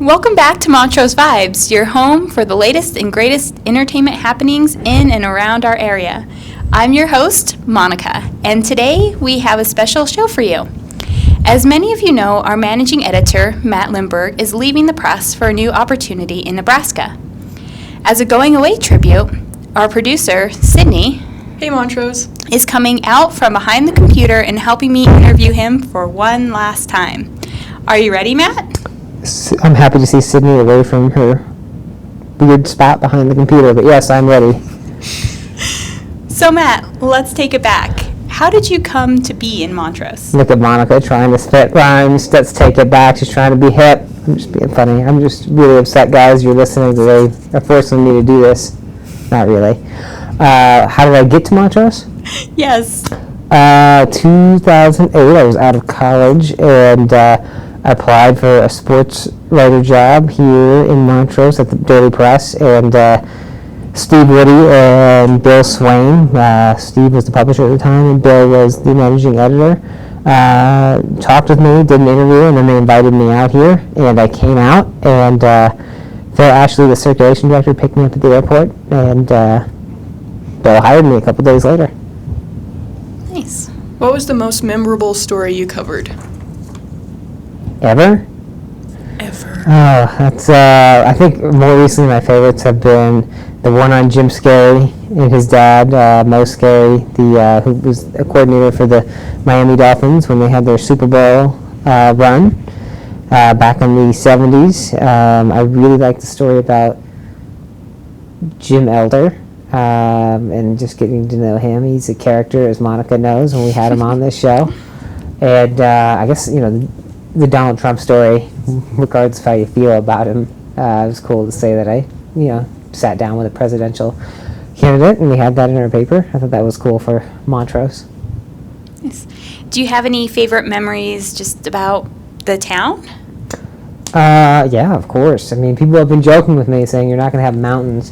Welcome back to Montrose Vibes, your home for the latest and greatest entertainment happenings in and around our area. I'm your host, Monica, and today we have a special show for you. As many of you know, our managing editor, Matt Lindberg, is leaving the press for a new opportunity in Nebraska. As a going away tribute, our producer, Sydney, Hey Montrose, is coming out from behind the computer and helping me interview him for one last time. Are you ready, Matt? I'm happy to see Sydney away from her weird spot behind the computer, but yes, I'm ready. So Matt, let's take it back. How did you come to be in Montrose? Look at Monica trying to spit rhymes. Let's take it back. She's trying to be hip. I'm just being funny. I'm just really upset, guys. You're listening today. They're forcing me to do this. Not really. How did I get to Montrose? Yes. 2008, I was out of college, and I applied for a sports writer job here in Montrose at the Daily Press, and Steve Woody and Bill Swain, Steve was the publisher at the time, and Bill was the managing editor, talked with me, did an interview, and then they invited me out here, and I came out, and Phil Ashley, the circulation director, picked me up at the airport, and Bill hired me a couple days later. Nice. what was the most memorable story you covered? Ever? Oh, that's, I think more recently my favorites have been the one on Jim Scarry and his dad, Mo Scarry, who was a coordinator for the Miami Dolphins when they had their Super Bowl run back in the 70s. I really like the story about Jim Elder and just getting to know him. He's a character, as Monica knows, when we had him on this show. And I guess, the Donald Trump story, regardless of how you feel about him, it was cool to say that I, sat down with a presidential candidate and we had that in our paper. I thought that was cool for Montrose. Nice. Do you have any favorite memories just about the town? Yeah, of course. I mean, people have been joking with me saying you're not going to have mountains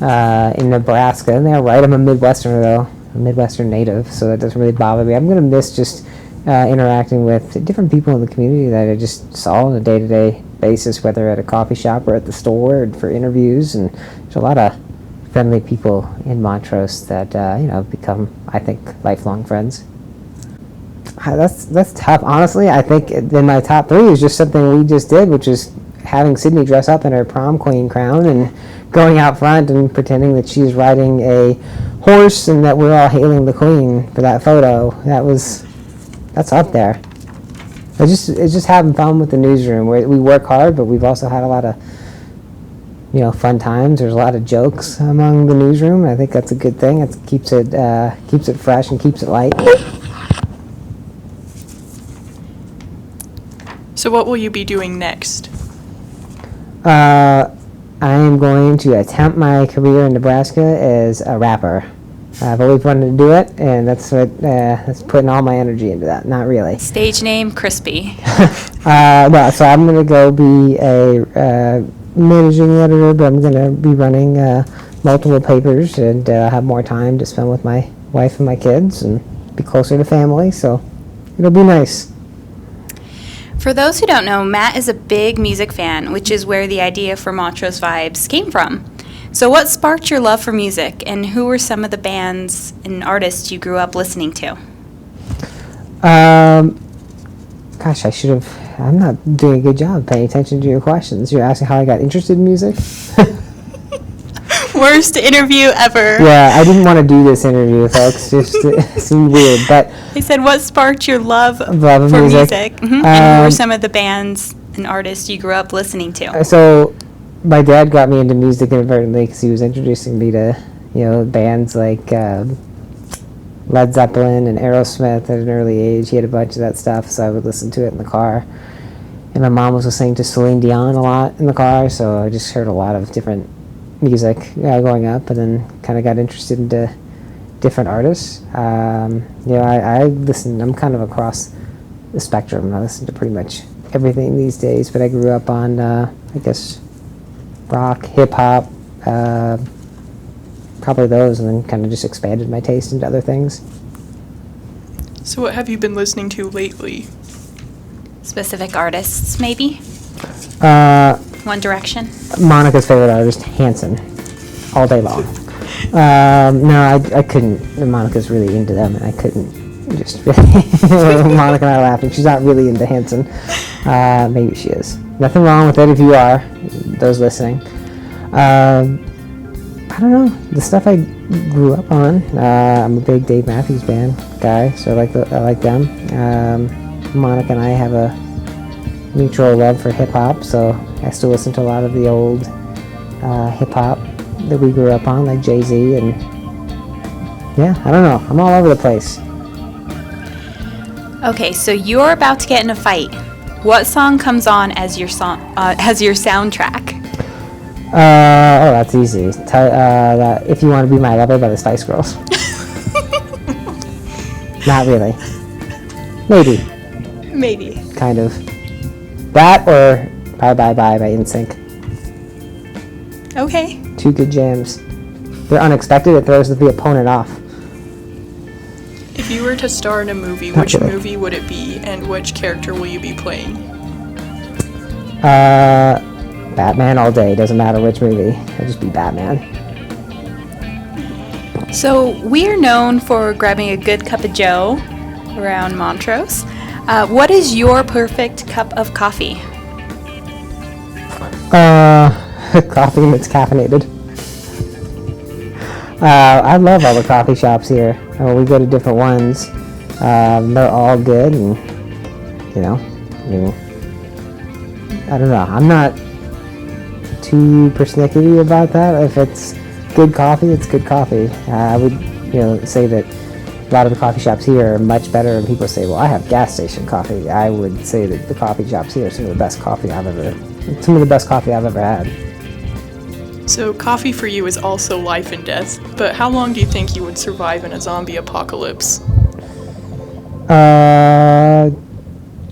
in Nebraska. And they're right. I'm a Midwesterner, though. A Midwestern native, so that doesn't really bother me. I'm going to miss just interacting with different people in the community that I just saw on a day-to-day basis, whether at a coffee shop or at the store and for interviews. And there's a lot of friendly people in Montrose that, become, I think, lifelong friends. That's tough. Honestly, I think in my top three is just something we just did, which is having Sydney dress up in her prom queen crown and going out front and pretending that she's riding a horse and that we're all hailing the queen for that photo. That's up there. It's just having fun with the newsroom. We work hard, but we've also had a lot of fun times. There's a lot of jokes among the newsroom. I think that's a good thing. It keeps it fresh and keeps it light. So what will you be doing next? I am going to attempt my career in Nebraska as a rapper. I've always wanted to do it, and that's putting all my energy into that. Not really. Stage name, Crispy. No, so I'm going to go be a managing editor, but I'm going to be running multiple papers and have more time to spend with my wife and my kids and be closer to family, so it'll be nice. For those who don't know, Matt is a big music fan, which is where the idea for Montrose Vibes came from. So what sparked your love for music, and who were some of the bands and artists you grew up listening to? Gosh, I'm not doing a good job paying attention to your questions. You're asking how I got interested in music? Worst interview ever. Yeah, I didn't want to do this interview, folks. It seemed weird, but... I said, what sparked your love of for music? Mm-hmm. And who were some of the bands and artists you grew up listening to? So, my dad got me into music inadvertently because he was introducing me to, bands like Led Zeppelin and Aerosmith at an early age. He had a bunch of that stuff, so I would listen to it in the car. And my mom was listening to Celine Dion a lot in the car, so I just heard a lot of different music growing up, and then kind of got interested into different artists. I listen. I'm kind of across the spectrum. I listen to pretty much everything these days, but I grew up on, I guess, rock, hip hop, probably those, and then kind of just expanded my taste into other things. So what have you been listening to lately? Specific artists, maybe? One Direction? Monica's favorite artist, Hanson, all day long. No, I couldn't. Monica's really into them, and I couldn't just really. Monica and I are laughing. She's not really into Hanson. Maybe she is. Nothing wrong with it if you are, those listening. I don't know. The stuff I grew up on. I'm a big Dave Matthews Band guy, so I like them. Monica and I have a mutual love for hip hop, so I still listen to a lot of the old hip hop that we grew up on, like Jay-Z, and yeah, I don't know. I'm all over the place. Okay, so you're about to get in a fight. What song comes on as your soundtrack? That's easy. If You Want to Be My Lover by the Spice Girls. Not really. Maybe. Kind of. That or Bye Bye Bye by NSYNC. Okay. Two good jams. They're unexpected. It throws the opponent off. If you were to star in a movie, Not which really. movie would it be, and which character will you be playing? Batman all day. Doesn't matter which movie. I'll just be Batman. So we are known for grabbing a good cup of joe around Montrose. What is your perfect cup of coffee? Coffee that's caffeinated. I love all the coffee shops here. We go to different ones. They're all good, and I don't know. I'm not too persnickety about that. If it's good coffee, it's good coffee. I would, say that a lot of the coffee shops here are much better. And people say, "Well, I have gas station coffee." I would say that the coffee shops here are some of the best coffee I've ever had. So coffee for you is also life and death, but how long do you think you would survive in a zombie apocalypse?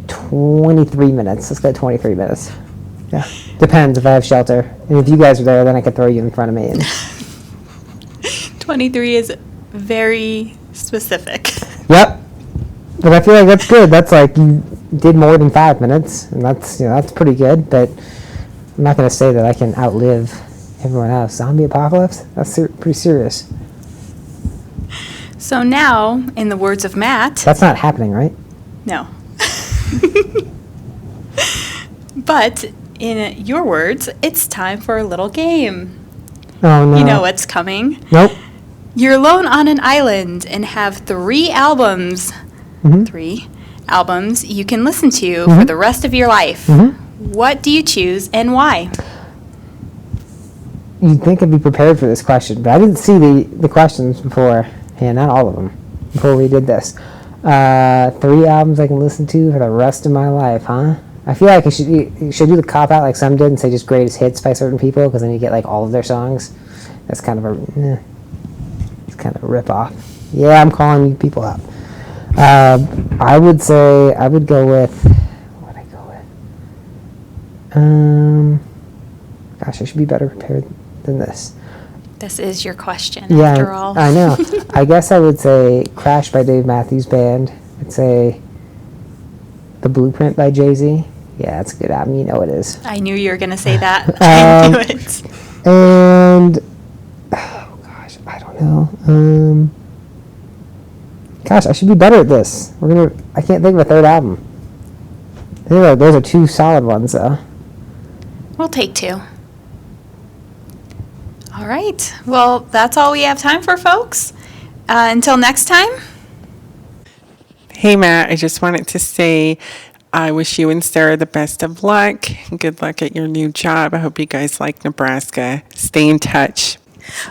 23 minutes. Let's go 23 minutes. Yeah. Depends if I have shelter. And if you guys are there, then I could throw you in front of me. And 23 is very specific. Yep. But I feel like that's good. That's like you did more than 5 minutes, and that's pretty good. But I'm not going to say that I can outlive everyone else. Zombie apocalypse? That's pretty serious. So now, in the words of Matt... That's not happening, right? No. But in your words, it's time for a little game. Oh, no. You know what's coming. Nope. You're alone on an island and have 3 albums. Mm-hmm. 3 albums you can listen to Mm-hmm. for the rest of your life. Mm-hmm. What do you choose and why? You'd think I'd be prepared for this question, but I didn't see the questions before. Yeah, not all of them, before we did this. 3 albums I can listen to for the rest of my life, huh? I feel like you should do the cop-out like some did and say just greatest hits by certain people, because then you get like all of their songs. That's kind of a rip-off. Yeah, I'm calling you people out. I would say I would go with... What would I go with? Gosh, I should be better prepared than this. This is your question, Yeah, after all. I know. I guess I would say Crash by Dave Matthews Band. I'd say The Blueprint by Jay-Z. Yeah, that's a good album. You know it is. I knew you were going to say that. I knew it. And, oh gosh, I don't know. Gosh, I should be better at this. I can't think of a third album. Those are 2 solid ones, though. We'll take 2. All right. Well, that's all we have time for, folks. Until next time. Hey, Matt, I just wanted to say I wish you and Sarah the best of luck. Good luck at your new job. I hope you guys like Nebraska. Stay in touch.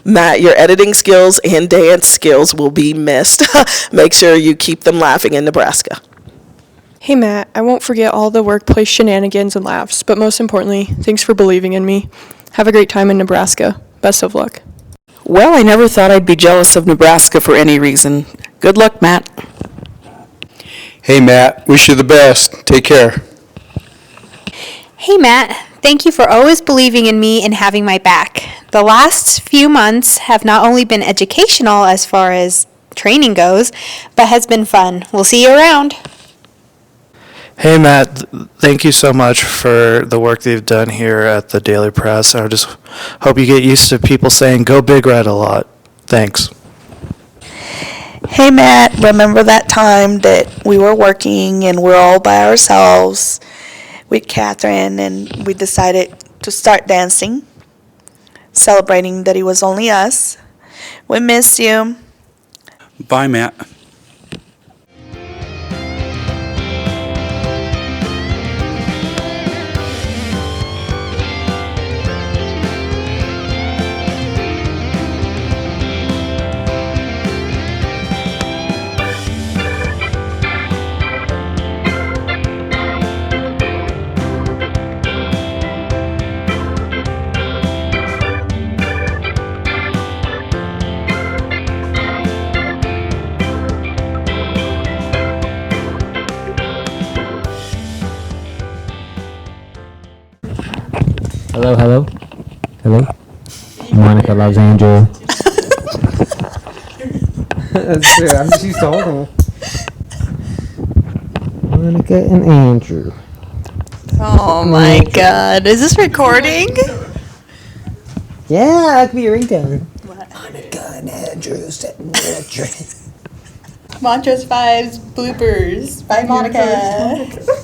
Matt, your editing skills and dance skills will be missed. Make sure you keep them laughing in Nebraska. Hey Matt, I won't forget all the workplace shenanigans and laughs, but most importantly, thanks for believing in me. Have a great time in Nebraska. Best of luck. Well, I never thought I'd be jealous of Nebraska for any reason. Good luck, Matt. Hey, Matt. Wish you the best. Take care. Hey, Matt. Thank you for always believing in me and having my back. The last few months have not only been educational as far as training goes, but has been fun. We'll see you around. Hey Matt, thank you so much for the work that you've done here at the Daily Press. I just hope you get used to people saying "Go Big Red" a lot. Thanks. Hey Matt, remember that time that we were working and we're all by ourselves with Catherine and we decided to start dancing, celebrating that it was only us. We miss you. Bye, Matt. Hello, hello, hello. Monica loves Andrew. That's true. I'm just used to holding. Monica and Andrew. Oh my God. Is this recording? Yeah, that could be a ringtone. Monica and Andrew sitting in a tree. Montrose 5's bloopers by Monica.